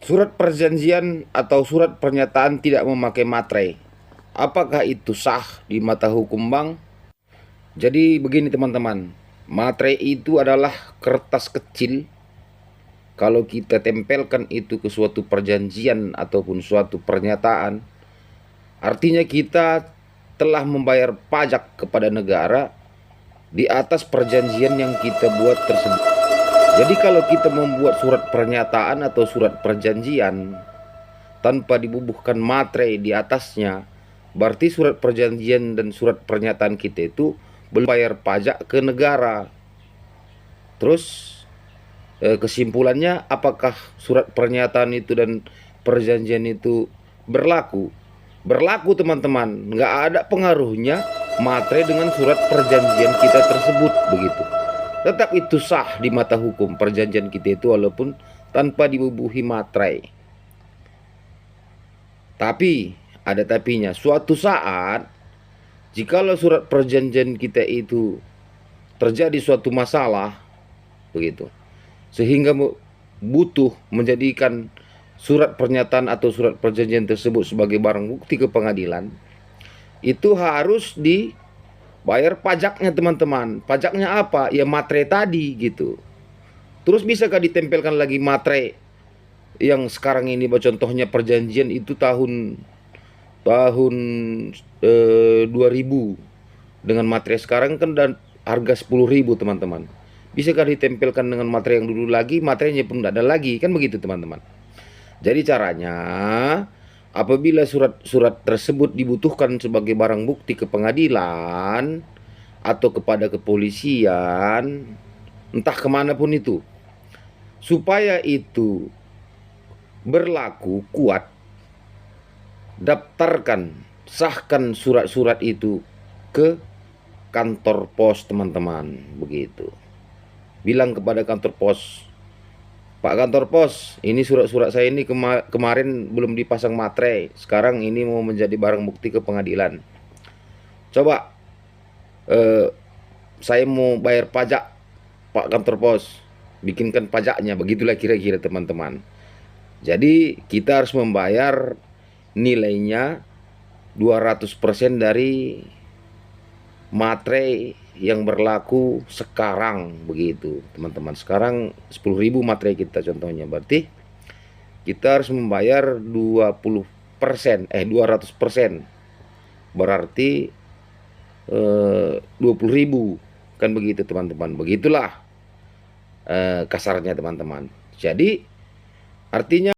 Surat perjanjian atau surat pernyataan tidak memakai materai. Apakah itu sah di mata hukum bank? Jadi begini teman-teman, materai itu adalah kertas kecil. Kalau kita tempelkan itu ke suatu perjanjian ataupun suatu pernyataan, artinya kita telah membayar pajak kepada negara di atas perjanjian yang kita buat tersebut. Jadi kalau kita membuat surat pernyataan atau surat perjanjian tanpa dibubuhkan materai di atasnya, berarti surat perjanjian dan surat pernyataan kita itu belum bayar pajak ke negara. Terus kesimpulannya, apakah surat pernyataan itu dan perjanjian itu berlaku? Berlaku teman-teman, nggak ada pengaruhnya materai dengan surat perjanjian kita tersebut begitu. Tetap itu sah di mata hukum perjanjian kita itu walaupun tanpa dibubuhi materai. Tapi ada tapinya, suatu saat jikalau surat perjanjian kita itu terjadi suatu masalah begitu, sehingga butuh menjadikan surat pernyataan atau surat perjanjian tersebut sebagai barang bukti ke pengadilan, itu harus dibayar pajaknya teman-teman. Pajaknya apa? Ya materai tadi gitu. Terus bisakah ditempelkan lagi materai yang sekarang ini, contohnya perjanjian itu tahun 2000 dengan materai sekarang kan dan harga 10.000 teman-teman. Bisakah ditempelkan dengan materai yang dulu lagi? Materainya pun tidak ada lagi, kan begitu teman-teman. Jadi caranya, apabila surat-surat tersebut dibutuhkan sebagai barang bukti ke pengadilan atau kepada kepolisian, entah kemanapun itu, supaya itu berlaku kuat, daftarkan, sahkan surat-surat itu ke kantor pos teman-teman begitu. Bilang kepada kantor pos, Pak kantor pos, ini surat-surat saya ini kemarin belum dipasang materai, sekarang ini mau menjadi barang bukti ke pengadilan. Coba saya mau bayar pajak, Pak kantor pos, bikinkan pajaknya. Begitulah kira-kira teman-teman. Jadi kita harus membayar nilainya 200% dari materai yang berlaku sekarang begitu teman-teman. Sekarang 10.000 materai kita contohnya, berarti kita harus membayar 200%, berarti 20.000 kan begitu teman-teman. Begitulah kasarnya teman-teman. Jadi artinya